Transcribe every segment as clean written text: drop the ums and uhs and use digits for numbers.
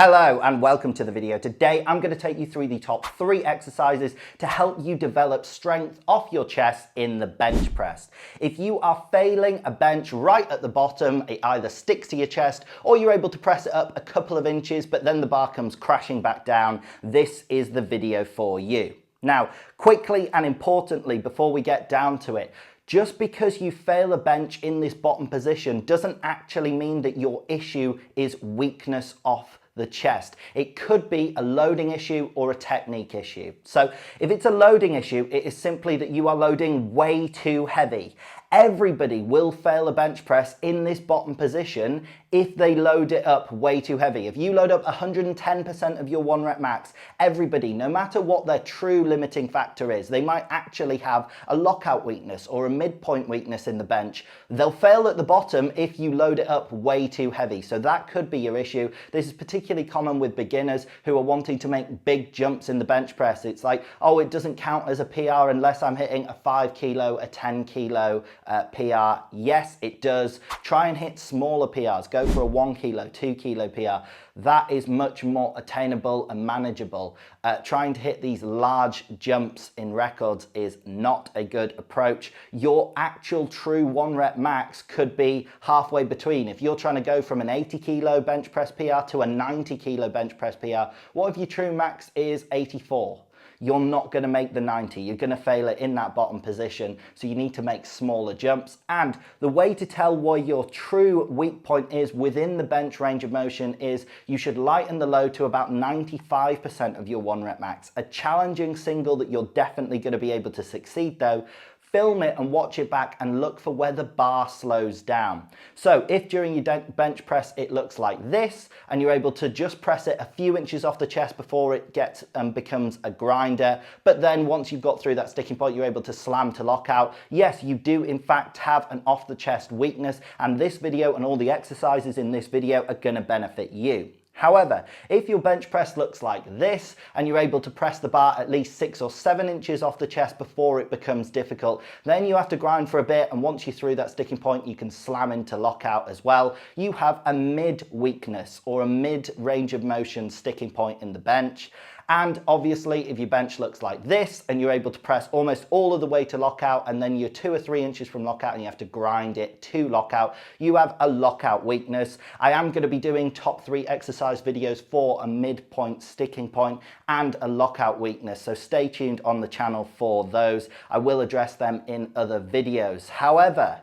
Hello and welcome to the video. Today I'm going to take you through the top 3 exercises to help you develop strength off your chest in the bench press. If you are failing a bench right at the bottom, it either sticks to your chest or you're able to press it up a couple of inches but then the bar comes crashing back down, this is the video for you. Now, quickly and importantly before we get down to it, just because you fail a bench in this bottom position doesn't actually mean that your issue is weakness off the chest. It could be a loading issue or a technique issue. So if it's a loading issue, it is simply that you are loading way too heavy. Everybody will fail a bench press in this bottom position if they load it up way too heavy. If you load up 110% of your 1 rep max, everybody, no matter what their true limiting factor is, they might actually have a lockout weakness or a midpoint weakness in the bench. They'll fail at the bottom if you load it up way too heavy. So that could be your issue. This is particularly common with beginners who are wanting to make big jumps in the bench press. It's like, oh, it doesn't count as a PR unless I'm hitting a 5 kilo, a 10 kilo PR. Yes, it does. Try and hit smaller PRs. Go for a 1 kilo, 2 kilo PR. That is much more attainable and manageable. Trying to hit these large jumps in records is not a good approach. Your actual true 1 rep max could be halfway between. If you're trying to go from an 80 kilo bench press PR to a 90 kilo bench press PR, what if your true max is 84? You're not going to make the 90. You're going to fail it in that bottom position. So you need to make smaller jumps. And the way to tell where your true weak point is within the bench range of motion is you should lighten the load to about 95% of your 1 rep max. A challenging single that you're definitely going to be able to succeed though, film it and watch it back and look for where the bar slows down. So if during your bench press it looks like this and you're able to just press it a few inches off the chest before it gets becomes a grinder, but then once you've got through that sticking point you're able to slam to lockout, yes, you do in fact have an off the chest weakness, and this video and all the exercises in this video are going to benefit you. However, if your bench press looks like this and you're able to press the bar at least 6 or 7 inches off the chest before it becomes difficult, then you have to grind for a bit, and once you're through that sticking point you can slam into lockout as well. You have a mid weakness or a mid range of motion sticking point in the bench. And obviously if your bench looks like this and you're able to press almost all of the way to lockout and then you're 2 or 3 inches from lockout and you have to grind it to lockout, you have a lockout weakness. I am going to be doing top 3 exercise videos for a midpoint sticking point and a lockout weakness, so stay tuned on the channel for those. I will address them in other videos. However,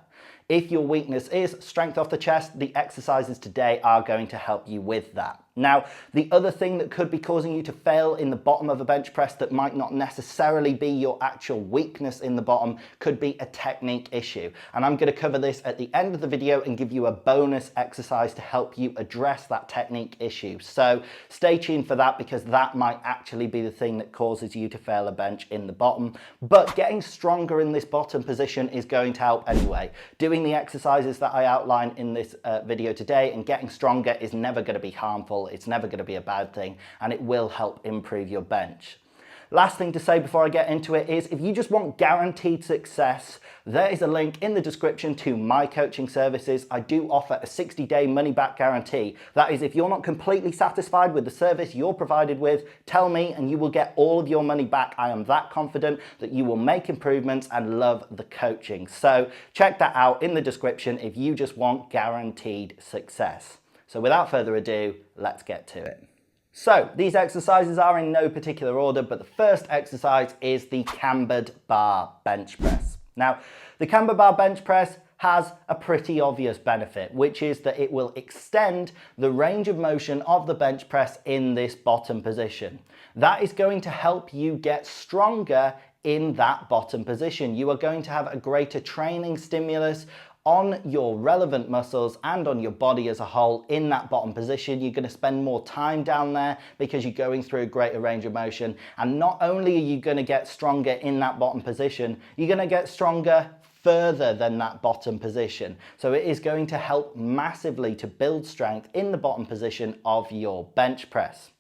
if your weakness is strength off the chest, the exercises today are going to help you with that. Now, the other thing that could be causing you to fail in the bottom of a bench press that might not necessarily be your actual weakness in the bottom could be a technique issue. And I'm going to cover this at the end of the video and give you a bonus exercise to help you address that technique issue. So stay tuned for that because that might actually be the thing that causes you to fail a bench in the bottom. But getting stronger in this bottom position is going to help anyway. Doing the exercises that I outline in this video today and getting stronger is never going to be harmful. It's never going to be a bad thing, and it will help improve your bench. Last thing to say before I get into it is if you just want guaranteed success, there is a link in the description to my coaching services. I do offer a 60-day money-back guarantee. That is, if you're not completely satisfied with the service you're provided with, tell me and you will get all of your money back. I am that confident that you will make improvements and love the coaching. So check that out in the description if you just want guaranteed success. So without further ado, let's get to it. So these exercises are in no particular order, but the first exercise is the cambered bar bench press. Now, the cambered bar bench press has a pretty obvious benefit, which is that it will extend the range of motion of the bench press in this bottom position. That is going to help you get stronger in that bottom position. You are going to have a greater training stimulus on your relevant muscles and on your body as a whole in that bottom position. You're going to spend more time down there because you're going through a greater range of motion. And not only are you going to get stronger in that bottom position, you're going to get stronger further than that bottom position. So it is going to help massively to build strength in the bottom position of your bench press.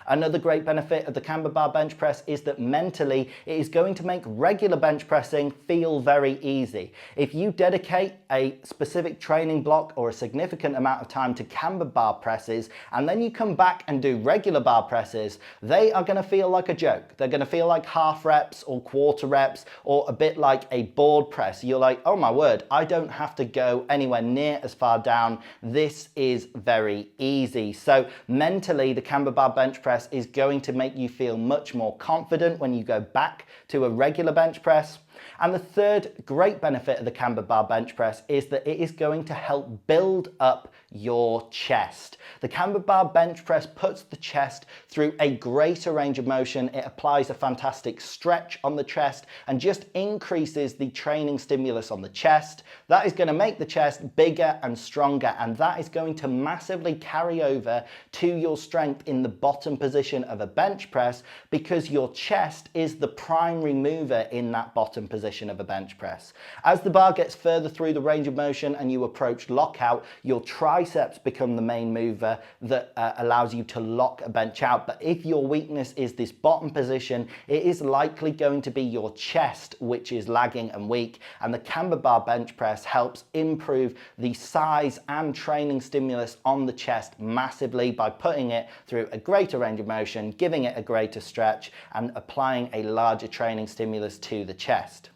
Another great benefit of the Cambered Bar bench press is that mentally it is going to make regular bench pressing feel very easy. If you dedicate a specific training block or a significant amount of time to Cambered Bar presses and then you come back and do regular bar presses, they are going to feel like a joke. They're going to feel like half reps or quarter reps or a bit like a board press. You're like, oh my word, I don't have to go anywhere near as far down. This is very easy. So mentally, the Cambered Bar bench press is going to make you feel much more confident when you go back to a regular bench press. And the third great benefit of the Cambered Bar bench press is that it is going to help build up your chest. The Cambered Bar bench press puts the chest through a greater range of motion. It applies a fantastic stretch on the chest and just increases the training stimulus on the chest. That is going to make the chest bigger and stronger, and that is going to massively carry over to your strength in the bottom position of a bench press, because your chest is the primary mover in that bottom position of a bench press. As the bar gets further through the range of motion and you approach lockout, your triceps become the main mover that allows you to lock a bench out. But if your weakness is this bottom position, it is likely going to be your chest which is lagging and weak, and the Cambered Bar bench press helps improve the size and training stimulus on the chest massively by putting it through a greater range of motion, giving it a greater stretch and applying a larger training stimulus to the chest.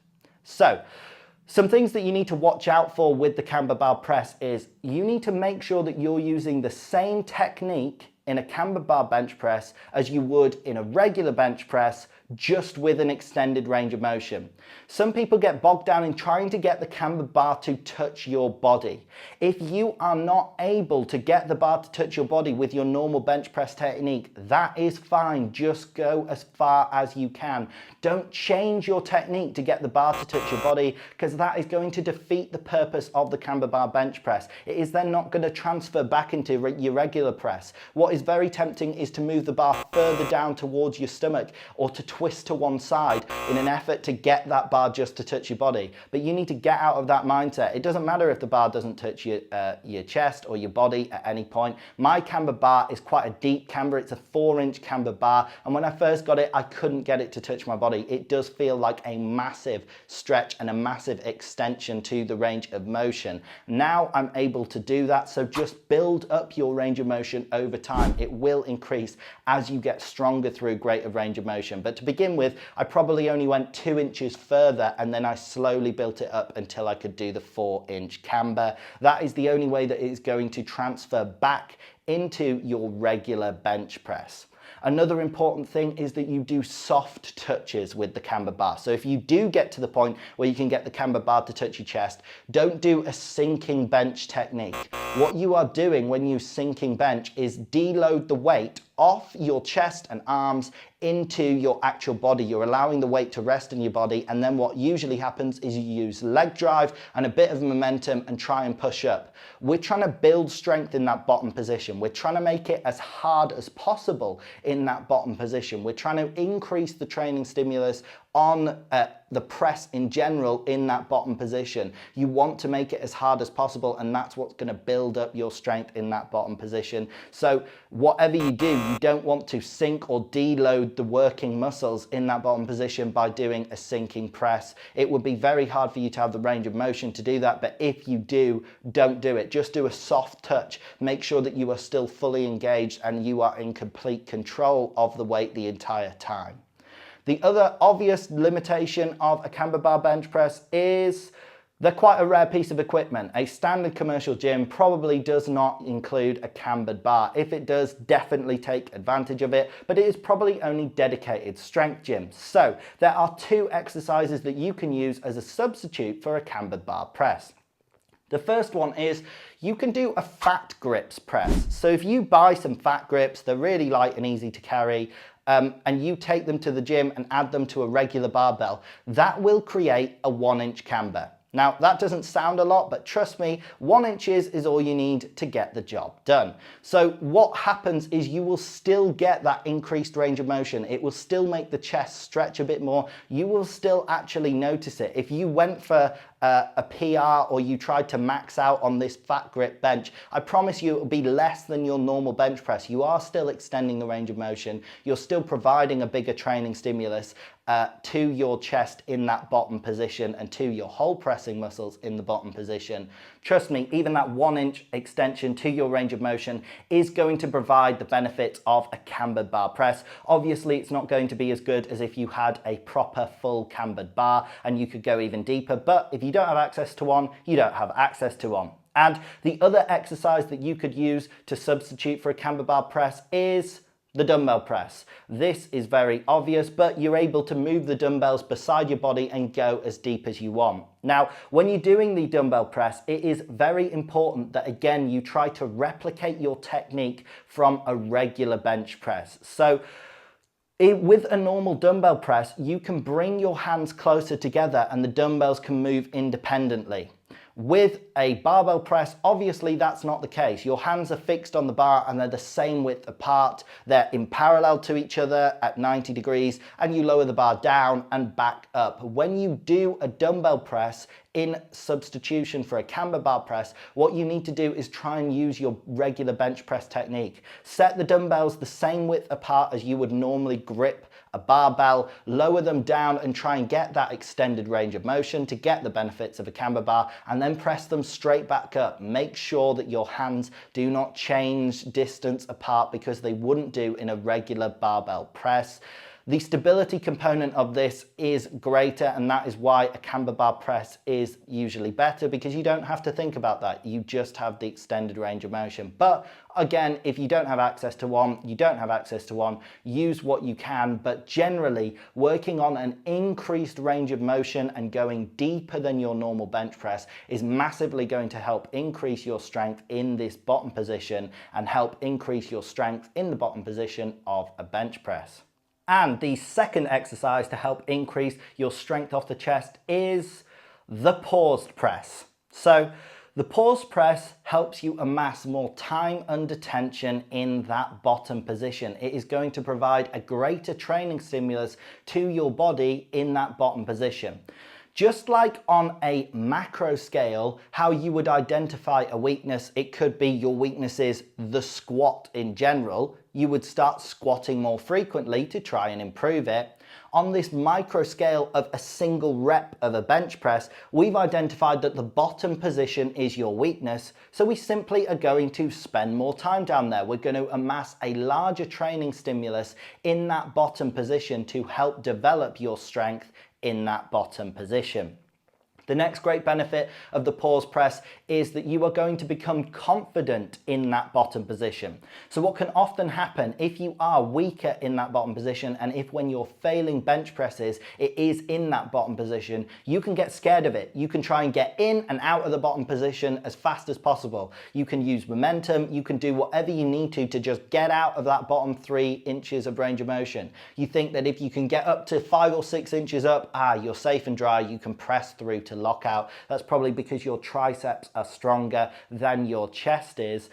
So, some things that you need to watch out for with the Cambered Bar press is you need to make sure that you're using the same technique in a Cambered Bar bench press as you would in a regular bench press, just with an extended range of motion. Some people get bogged down in trying to get the Cambered Bar to touch your body. If you are not able to get the bar to touch your body with your normal bench press technique, that is fine. Just go as far as you can. Don't change your technique to get the bar to touch your body, because that is going to defeat the purpose of the Cambered Bar bench press. It is then not going to transfer back into your regular press. What is very tempting is to move the bar further down towards your stomach or to twist to one side in an effort to get that bar just to touch your body. But you need to get out of that mindset. It doesn't matter if the bar doesn't touch your chest or your body at any point. My Cambered Bar is quite a deep camber. It's a 4-inch Cambered Bar, and when I first got it, I couldn't get it to touch my body. It does feel like a massive stretch and a massive extension to the range of motion. Now I'm able to do that, so just build up your range of motion over time. It will increase as you get stronger through greater range of motion. But to begin with, I probably only went 2 inches further, and then I slowly built it up until I could do the 4-inch camber. That is the only way that it is going to transfer back into your regular bench press. Another important thing is that you do soft touches with the Cambered Bar. So if you do get to the point where you can get the Cambered Bar to touch your chest, don't do a sinking bench technique. What you are doing when you sinking bench is deload the weight off your chest and arms into your actual body. You're allowing the weight to rest in your body, and then what usually happens is you use leg drive and a bit of momentum and try and push up. We're trying to build strength in that bottom position. We're trying to make it as hard as possible in that bottom position. We're trying to increase the training stimulus on the press in general in that bottom position. You want to make it as hard as possible, and that's what's going to build up your strength in that bottom position. So whatever you do, you don't want to sink or deload the working muscles in that bottom position by doing a sinking press. It would be very hard for you to have the range of motion to do that, but if you do, don't do it. Just do a soft touch. Make sure that you are still fully engaged and you are in complete control of the weight the entire time. The other obvious limitation of a Cambered Bar bench press is they're quite a rare piece of equipment. A standard commercial gym probably does not include a cambered bar. If it does, definitely take advantage of it, but it is probably only dedicated strength gyms. So there are 2 exercises that you can use as a substitute for a Cambered Bar press. The first one is you can do a fat grips press. So if you buy some fat grips, they're really light and easy to carry, and you take them to the gym and add them to a regular barbell, that will create a 1-inch camber. Now, that doesn't sound a lot, but trust me, 1 inch is all you need to get the job done. So what happens is you will still get that increased range of motion. It will still make the chest stretch a bit more. You will still actually notice it. If you went for a PR or you tried to max out on this fat grip bench, I promise you it will be less than your normal bench press. You are still extending the range of motion. You're still providing a bigger training stimulus to your chest in that bottom position and to your whole pressing muscles in the bottom position. Trust me, even that 1-inch extension to your range of motion is going to provide the benefits of a cambered bar press. Obviously, it's not going to be as good as if you had a proper full cambered bar and you could go even deeper, but if you don't have access to one, you don't have access to one. And the other exercise that you could use to substitute for a cambered bar press is the dumbbell press. This is very obvious, but you're able to move the dumbbells beside your body and go as deep as you want. Now, when you're doing the dumbbell press, it is very important that, again, you try to replicate your technique from a regular bench press. So, with a normal dumbbell press, you can bring your hands closer together and the dumbbells can move independently. With a barbell press, obviously that's not the case. Your hands are fixed on the bar and they're the same width apart. They're in parallel to each other at 90 degrees and you lower the bar down and back up. When you do a dumbbell press in substitution for a cambered bar press, what you need to do is try and use your regular bench press technique. Set the dumbbells the same width apart as you would normally grip a barbell, lower them down and try and get that extended range of motion to get the benefits of a cambered bar, and then press them straight back up. Make sure that your hands do not change distance apart because they wouldn't do in a regular barbell press. The stability component of this is greater, and that is why a cambered bar press is usually better, because you don't have to think about that. You just have the extended range of motion. But again, if you don't have access to one, you don't have access to one. Use what you can, but generally working on an increased range of motion and going deeper than your normal bench press is massively going to help increase your strength in this bottom position and help increase your strength in the bottom position of a bench press. And the second exercise to help increase your strength off the chest is the paused press. So the paused press helps you amass more time under tension in that bottom position. It is going to provide a greater training stimulus to your body in that bottom position. Just like on a macro scale, how you would identify a weakness, it could be your weakness is the squat in general. You would start squatting more frequently to try and improve it. On this micro scale of a single rep of a bench press, we've identified that the bottom position is your weakness, so we simply are going to spend more time down there. We're going to amass a larger training stimulus in that bottom position to help develop your strength in that bottom position. The next great benefit of the pause press is that you are going to become confident in that bottom position. So what can often happen if you are weaker in that bottom position, and if when you're failing bench presses, it is in that bottom position, you can get scared of it. You can try and get in and out of the bottom position as fast as possible. You can use momentum. You can do whatever you need to just get out of that bottom 3 inches of range of motion. You think that if you can get up to 5 or 6 inches up, you're safe and dry, you can press through to lockout. That's probably because your triceps are stronger than your chest is.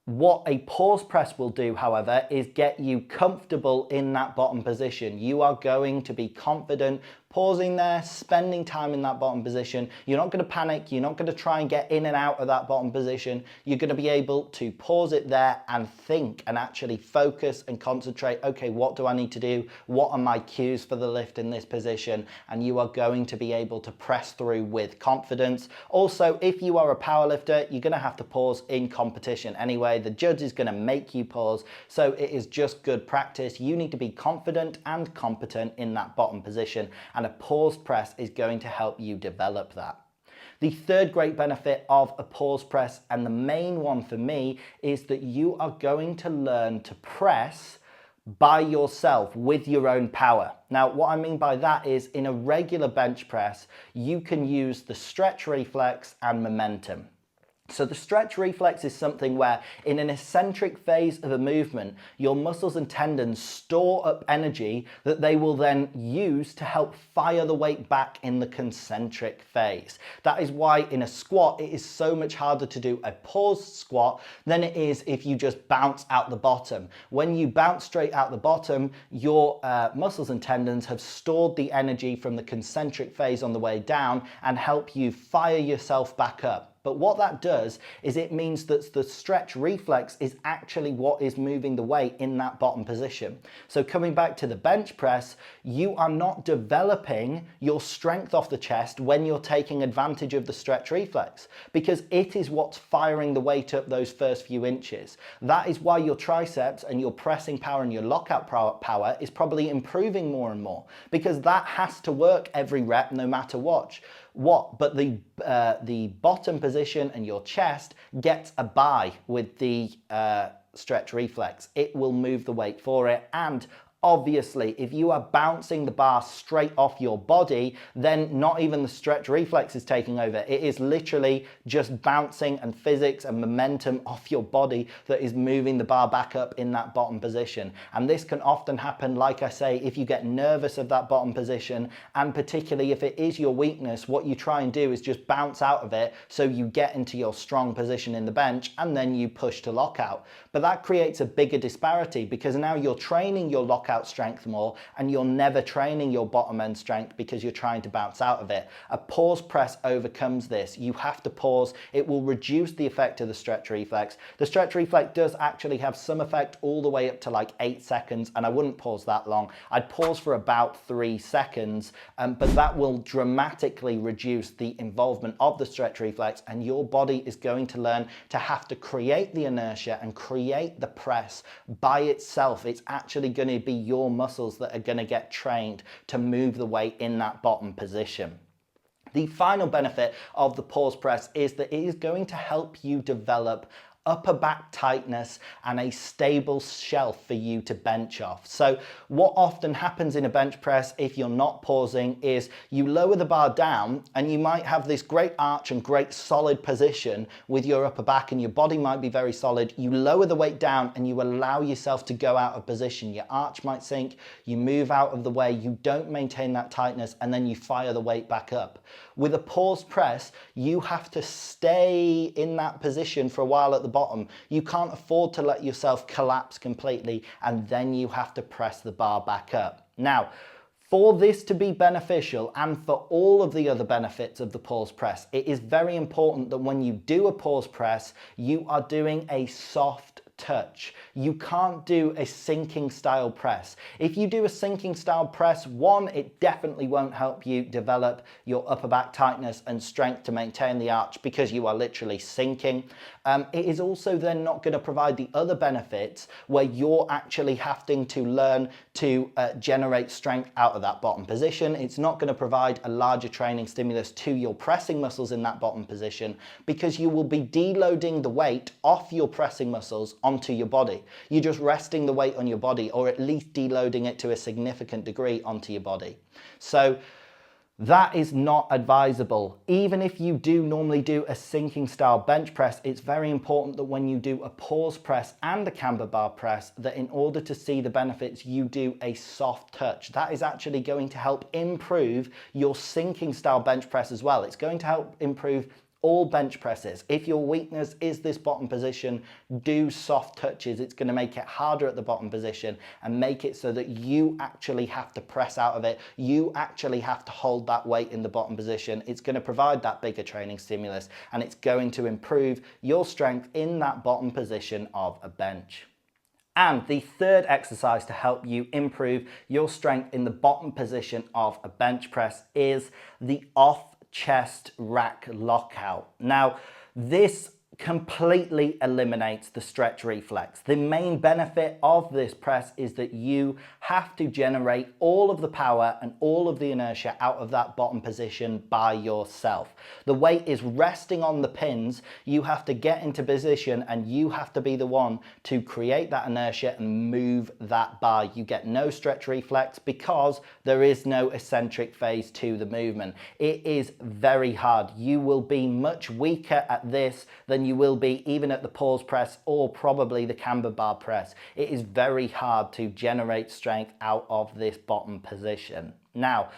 What a pause press will do, however, is get you comfortable in that bottom position. You are going to be confident pausing there, spending time in that bottom position. You're not going to panic. You're not going to try and get in and out of that bottom position. You're going to be able to pause it there and think and actually focus and concentrate. Okay, what do I need to do? What are my cues for the lift in this position? And you are going to be able to press through with confidence. Also, if you are a powerlifter, you're going to have to pause in competition anyway. The judge is going to make you pause. So it is just good practice. You need to be confident and competent in that bottom position. And a pause press is going to help you develop that. The third great benefit of a pause press, and the main one for me, is that you are going to learn to press by yourself with your own power. Now, what I mean by that is in a regular bench press, you can use the stretch reflex and momentum. So the stretch reflex is something where in an eccentric phase of a movement, your muscles and tendons store up energy that they will then use to help fire the weight back in the concentric phase. That is why in a squat, it is so much harder to do a paused squat than it is if you just bounce out the bottom. When you bounce straight out the bottom, your muscles and tendons have stored the energy from the concentric phase on the way down and help you fire yourself back up. But what that does is it means that the stretch reflex is actually what is moving the weight in that bottom position. So coming back to the bench press, you are not developing your strength off the chest when you're taking advantage of the stretch reflex, because it is what's firing the weight up those first few inches. That is why your triceps and your pressing power and your lockout power is probably improving more and more, because that has to work every rep no matter what. But the bottom position and your chest gets a buy with the stretch reflex. It will move the weight for it, and obviously, if you are bouncing the bar straight off your body, then not even the stretch reflex is taking over. It is literally just bouncing and physics and momentum off your body that is moving the bar back up in that bottom position. And this can often happen, like I say, if you get nervous of that bottom position, and particularly if it is your weakness, what you try and do is just bounce out of it so you get into your strong position in the bench and then you push to lockout. But that creates a bigger disparity because now you're training your lockout strength more and you're never training your bottom end strength because you're trying to bounce out of it. A pause press overcomes this. You have to pause. It will reduce the effect of the stretch reflex. The stretch reflex does actually have some effect all the way up to like 8 seconds, and I wouldn't pause that long. I'd pause for about 3 seconds, but that will dramatically reduce the involvement of the stretch reflex, and your body is going to learn to have to create the inertia and create the press by itself. It's actually going to be your muscles that are going to get trained to move the weight in that bottom position. The final benefit of the pause press is that it is going to help you develop upper back tightness and a stable shelf for you to bench off. So what often happens in a bench press if you're not pausing is you lower the bar down and you might have this great arch and great solid position with your upper back and your body might be very solid. You lower the weight down and you allow yourself to go out of position. Your arch might sink, you move out of the way, you don't maintain that tightness, and then you fire the weight back up. With a pause press, you have to stay in that position for a while at the bottom. You can't afford to let yourself collapse completely, and then you have to press the bar back up. Now, for this to be beneficial and for all of the other benefits of the pause press, it is very important that when you do a pause press, you are doing a soft touch. You can't do a sinking style press. If you do a sinking style press, one, it definitely won't help you develop your upper back tightness and strength to maintain the arch because you are literally sinking. It is also then not going to provide the other benefits where you're actually having to learn to generate strength out of that bottom position. It's not going to provide a larger training stimulus to your pressing muscles in that bottom position because you will be deloading the weight off your pressing muscles onto your body. You're just resting the weight on your body, or at least deloading it to a significant degree onto your body. So that is not advisable. Even if you do normally do a sinking style bench press, it's very important that when you do a pause press and a cambered bar press, that in order to see the benefits, you do a soft touch. That is actually going to help improve your sinking style bench press as well. It's going to help improve all bench presses. If your weakness is this bottom position, do soft touches. It's going to make it harder at the bottom position and make it so that you actually have to press out of it. You actually have to hold that weight in the bottom position. It's going to provide that bigger training stimulus, and it's going to improve your strength in that bottom position of a bench. And the third exercise to help you improve your strength in the bottom position of a bench press is the Off Chest Rack Lockout. Now, this completely eliminates the stretch reflex. The main benefit of this press is that you have to generate all of the power and all of the inertia out of that bottom position by yourself. The weight is resting on the pins. You have to get into position and you have to be the one to create that inertia and move that bar. You get no stretch reflex because there is no eccentric phase to the movement. It is very hard. You will be much weaker at this than than you will be even at the pause press or probably the cambered bar press. It is very hard to generate strength out of this bottom position. Now,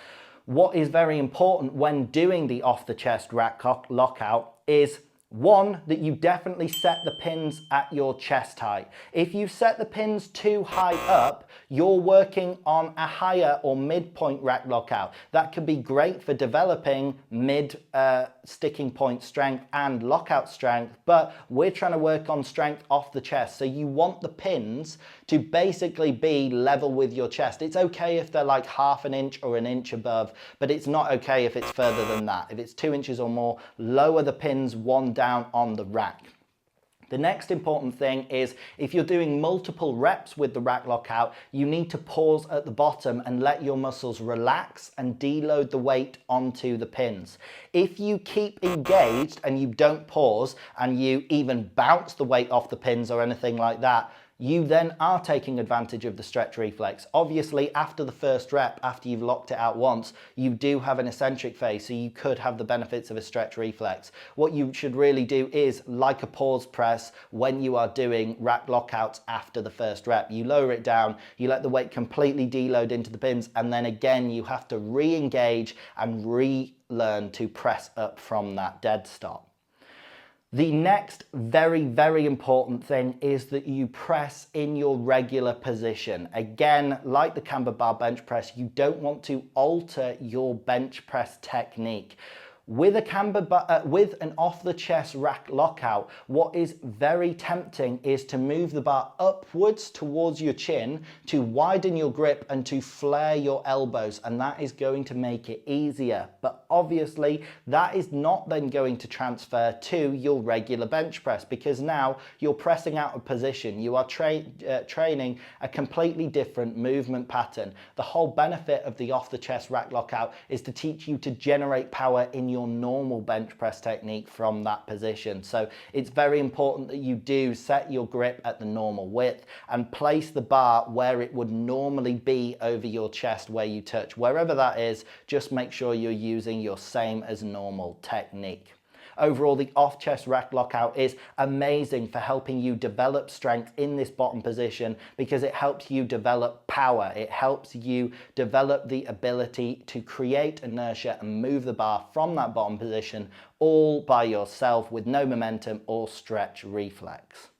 what is very important when doing the off the chest rack lockout is, one, that you definitely set the pins at your chest height. If you set the pins too high up, you're working on a higher or midpoint rack lockout. That could be great for developing mid sticking point strength and lockout strength, but we're trying to work on strength off the chest. So you want the pins to basically be level with your chest. It's okay if they're like ½ an inch or an inch above, but it's not okay if it's further than that. If it's 2 inches or more, lower the pins one down on the rack. The next important thing is, if you're doing multiple reps with the rack lockout, you need to pause at the bottom and let your muscles relax and deload the weight onto the pins. If you keep engaged and you don't pause and you even bounce the weight off the pins or anything like that, you then are taking advantage of the stretch reflex. Obviously, after the first rep, after you've locked it out once, you do have an eccentric phase, so you could have the benefits of a stretch reflex. What you should really do is, like a pause press, when you are doing rack lockouts after the first rep, you lower it down, you let the weight completely deload into the pins, and then again, you have to re-engage and relearn to press up from that dead stop. The next very, very important thing is that you press in your regular position. Again, like the cambered bar bench press, you don't want to alter your bench press technique. With with an off the chest rack lockout, what is very tempting is to move the bar upwards towards your chin, to widen your grip and to flare your elbows, and that is going to make it easier. But obviously that is not then going to transfer to your regular bench press, because now you're pressing out of position. You are training a completely different movement pattern. The whole benefit of the off the chest rack lockout is to teach you to generate power in your normal bench press technique from that position. So it's very important that you do set your grip at the normal width and place the bar where it would normally be over your chest where you touch. Wherever that is, just make sure you're using your same as normal technique. Overall, the off chest rack lockout is amazing for helping you develop strength in this bottom position, because it helps you develop power. It helps you develop the ability to create inertia and move the bar from that bottom position all by yourself with no momentum or stretch reflex.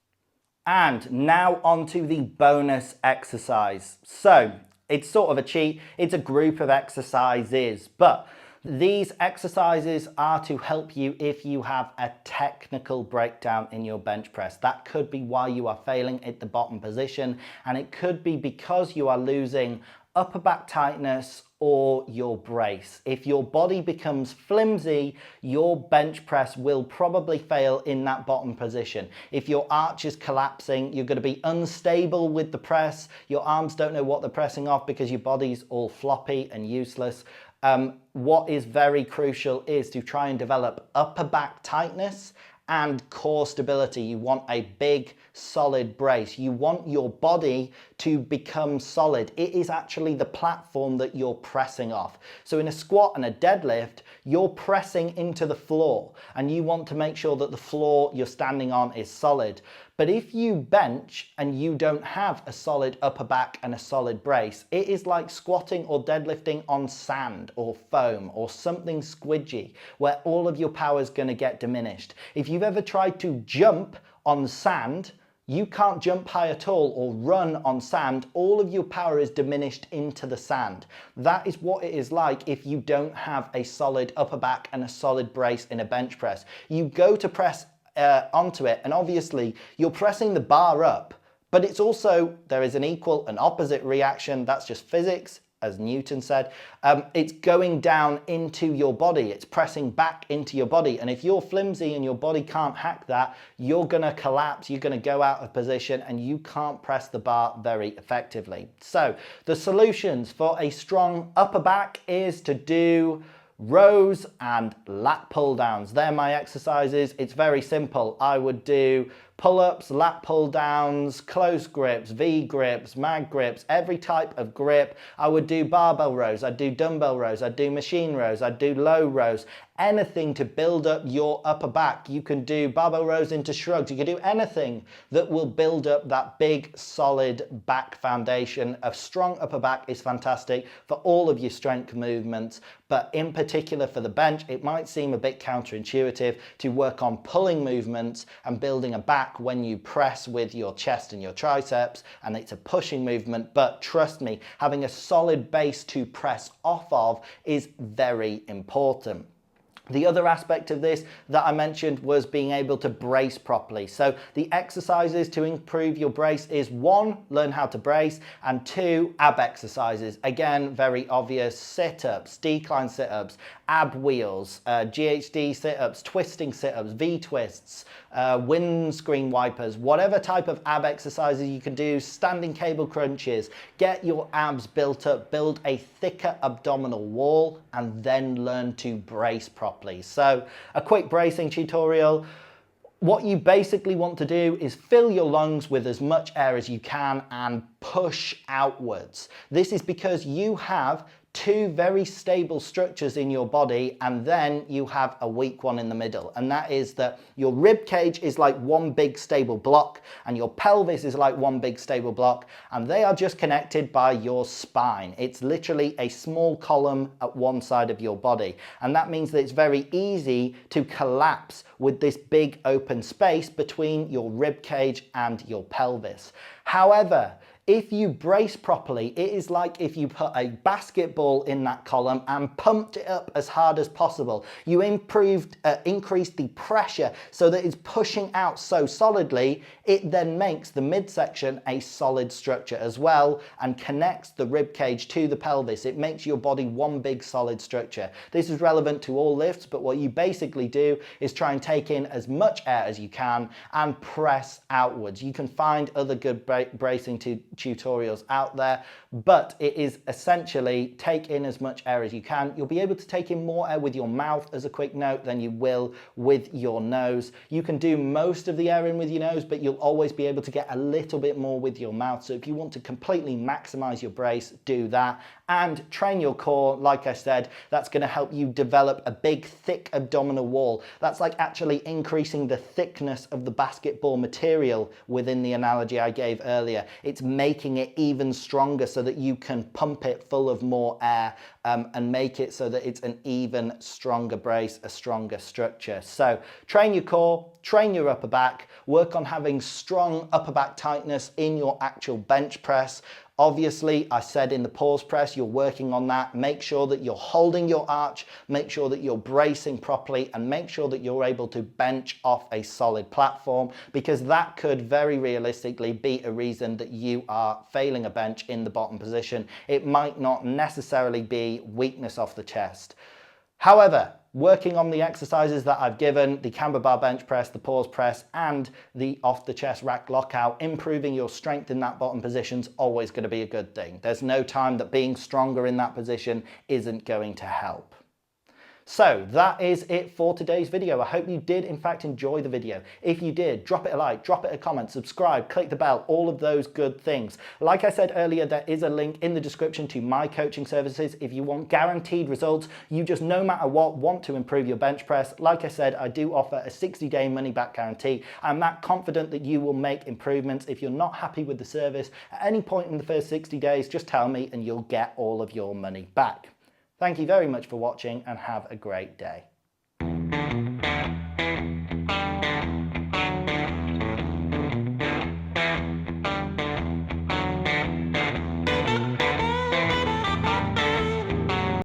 And now onto the bonus exercise. So it's sort of a cheat. It's a group of exercises, but these exercises are to help you if you have a technical breakdown in your bench press. That could be why you are failing at the bottom position, and it could be because you are losing upper back tightness or your brace. If your body becomes flimsy, your bench press will probably fail in that bottom position. If your arch is collapsing, you're going to be unstable with the press. Your arms don't know what they're pressing off because your body's all floppy and useless. What is very crucial is to try and develop upper back tightness and core stability. You want a big, solid brace. You want your body to become solid. It is actually the platform that you're pressing off. So in a squat and a deadlift, you're pressing into the floor, and you want to make sure that the floor you're standing on is solid. But if you bench and you don't have a solid upper back and a solid brace, it is like squatting or deadlifting on sand or foam or something squidgy, where all of your power is going to get diminished. If you've ever tried to jump on sand, you can't jump high at all or run on sand. All of your power is diminished into the sand. That is what it is like if you don't have a solid upper back and a solid brace in a bench press. You go to press onto it, and obviously you're pressing the bar up, but it's also, there is an equal and opposite reaction. That's just physics, as Newton said. It's going down into your body. It's pressing back into your body. And if you're flimsy and your body can't hack that, you're going to collapse. You're going to go out of position and you can't press the bar very effectively. So the solutions for a strong upper back is to do rows and lat pull downs. They're my exercises. It's very simple. I would do Pull-ups, lat pull-downs, close grips, V grips, mag grips, every type of grip. I would do barbell rows, I'd do dumbbell rows, I'd do machine rows, I'd do low rows, anything to build up your upper back. You can do barbell rows into shrugs. You can do anything that will build up that big, solid back foundation. A strong upper back is fantastic for all of your strength movements, but in particular for the bench, it might seem a bit counterintuitive to work on pulling movements and building a back when you press with your chest and your triceps, and it's a pushing movement. But trust me, having a solid base to press off of is very important. The other aspect of this that I mentioned was being able to brace properly. So the exercises to improve your brace is 1, learn how to brace, and 2, ab exercises. Again, very obvious: sit-ups, decline sit-ups, ab wheels, GHD sit-ups, twisting sit-ups, V-twists, windscreen wipers, whatever type of ab exercises you can do, standing cable crunches. Get your abs built up, build a thicker abdominal wall, and then learn to brace properly. So a quick bracing tutorial. What you basically want to do is fill your lungs with as much air as you can and push outwards. This is because you have 2 very stable structures in your body, and then you have a weak one in the middle, and that is that your rib cage is like one big stable block and your pelvis is like one big stable block, and they are just connected by your spine. It's literally a small column at one side of your body, and that means that it's very easy to collapse with this big open space between your rib cage and your pelvis. However, if you brace properly, it is like if you put a basketball in that column and pumped it up as hard as possible. You increased the pressure so that it's pushing out so solidly, it then makes the midsection a solid structure as well and connects the rib cage to the pelvis. It makes your body one big solid structure. This is relevant to all lifts, but what you basically do is try and take in as much air as you can and press outwards. You can find other good bracing tutorials out there, but it is essentially take in as much air as you can. You'll be able to take in more air with your mouth, as a quick note, than you will with your nose. You can do most of the air in with your nose, but you'll always be able to get a little bit more with your mouth. So if you want to completely maximize your brace, do that and train your core. Like I said, that's going to help you develop a big thick abdominal wall. That's like actually increasing the thickness of the basketball material within the analogy I gave earlier. It's making it even stronger so that you can pump it full of more air and make it so that it's an even stronger brace, a stronger structure. So train your core, train your upper back, work on having strong upper back tightness in your actual bench press. Obviously, I said in the pause press, you're working on that. Make sure that you're holding your arch, make sure that you're bracing properly, and make sure that you're able to bench off a solid platform, because that could very realistically be a reason that you are failing a bench in the bottom position. It might not necessarily be weakness off the chest. However, working on the exercises that I've given, the camber bar bench press, the pause press, and the off the chest rack lockout, improving your strength in that bottom position is always going to be a good thing. There's no time that being stronger in that position isn't going to help. So that is it for today's video. I hope you did in fact enjoy the video. If you did, drop it a like, drop it a comment, subscribe, click the bell, all of those good things. Like I said earlier, there is a link in the description to my coaching services. If you want guaranteed results, you just no matter what want to improve your bench press, like I said, I do offer a 60-day money back guarantee. I'm that confident that you will make improvements. If you're not happy with the service at any point in the first 60 days, just tell me and you'll get all of your money back. Thank you very much for watching and have a great day.